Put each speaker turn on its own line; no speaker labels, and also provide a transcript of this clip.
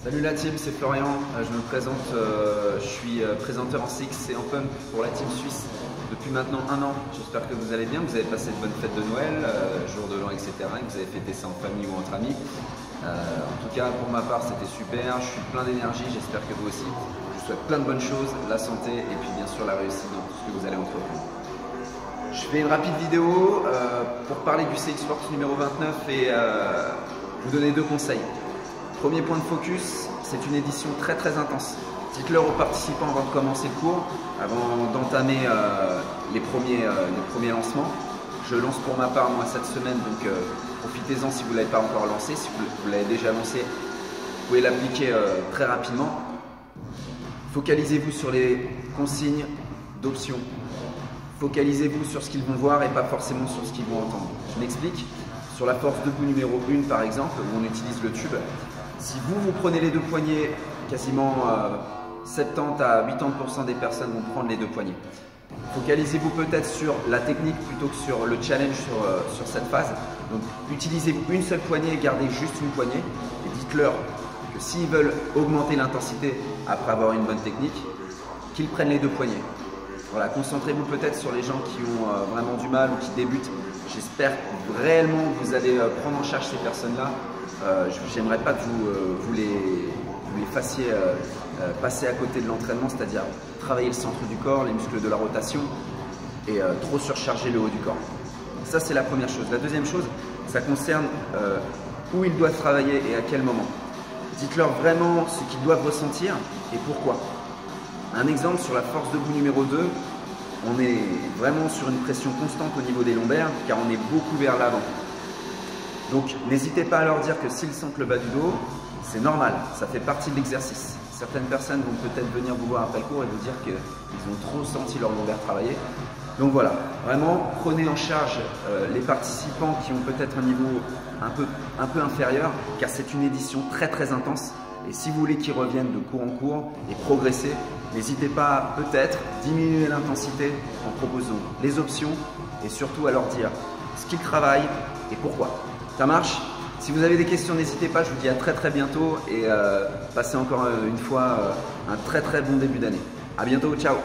Salut la team, c'est Florian. Je me présente, je suis présenteur en CX et en pump pour la team suisse depuis maintenant 1 an. J'espère que vous allez bien, vous avez passé de bonnes fêtes de Noël, jour de l'an, etc. Et que vous avez fêté ça en famille ou entre amis. En tout cas, pour ma part, c'était super. Je suis plein d'énergie, j'espère que vous aussi. Je vous souhaite plein de bonnes choses, la santé et puis bien sûr la réussite dans tout ce que vous allez entreprendre. Je fais une rapide vidéo pour parler du CX Force numéro 29 et vous donner 2 conseils. Premier point de focus, c'est une édition très intense. Dites-leur aux participants avant de commencer le cours, avant d'entamer les premiers lancements. Je lance pour ma part moi cette semaine, donc profitez-en si vous ne l'avez pas encore lancé. Si vous l'avez déjà lancé, vous pouvez l'appliquer très rapidement. Focalisez-vous sur les consignes d'options. Focalisez-vous sur ce qu'ils vont voir et pas forcément sur ce qu'ils vont entendre. Je m'explique. Sur la force debout numéro 1 par exemple, où on utilise le tube, si vous prenez les 2 poignets, quasiment 70 à 80% des personnes vont prendre les 2 poignets. Focalisez-vous peut-être sur la technique plutôt que sur le challenge sur cette phase. Donc utilisez une seule poignée et gardez juste une poignée. Et dites-leur que s'ils veulent augmenter l'intensité après avoir une bonne technique, qu'ils prennent les 2 poignets. Voilà, concentrez-vous peut-être sur les gens qui ont vraiment du mal ou qui débutent. J'espère réellement que vous allez prendre en charge ces personnes-là. J'aimerais pas que vous les fassiez passer à côté de l'entraînement, c'est-à-dire travailler le centre du corps, les muscles de la rotation et trop surcharger le haut du corps. Ça, c'est la première chose. La deuxième chose, ça concerne où ils doivent travailler et à quel moment. Dites-leur vraiment ce qu'ils doivent ressentir et pourquoi. Un exemple sur la force debout numéro 2, on est vraiment sur une pression constante au niveau des lombaires car on est beaucoup vers l'avant. Donc n'hésitez pas à leur dire que s'ils sentent le bas du dos, c'est normal, ça fait partie de l'exercice. Certaines personnes vont peut-être venir vous voir après le cours et vous dire qu'ils ont trop senti leur lombaire travailler. Donc voilà, vraiment prenez en charge les participants qui ont peut-être un niveau un peu inférieur car c'est une édition très intense. Et si vous voulez qu'ils reviennent de cours en cours et progresser, n'hésitez pas à peut-être diminuer l'intensité en proposant les options et surtout à leur dire ce qu'ils travaillent et pourquoi. Ça marche? Si vous avez des questions, n'hésitez pas. Je vous dis à très bientôt et passez encore une fois un très bon début d'année. À bientôt, ciao!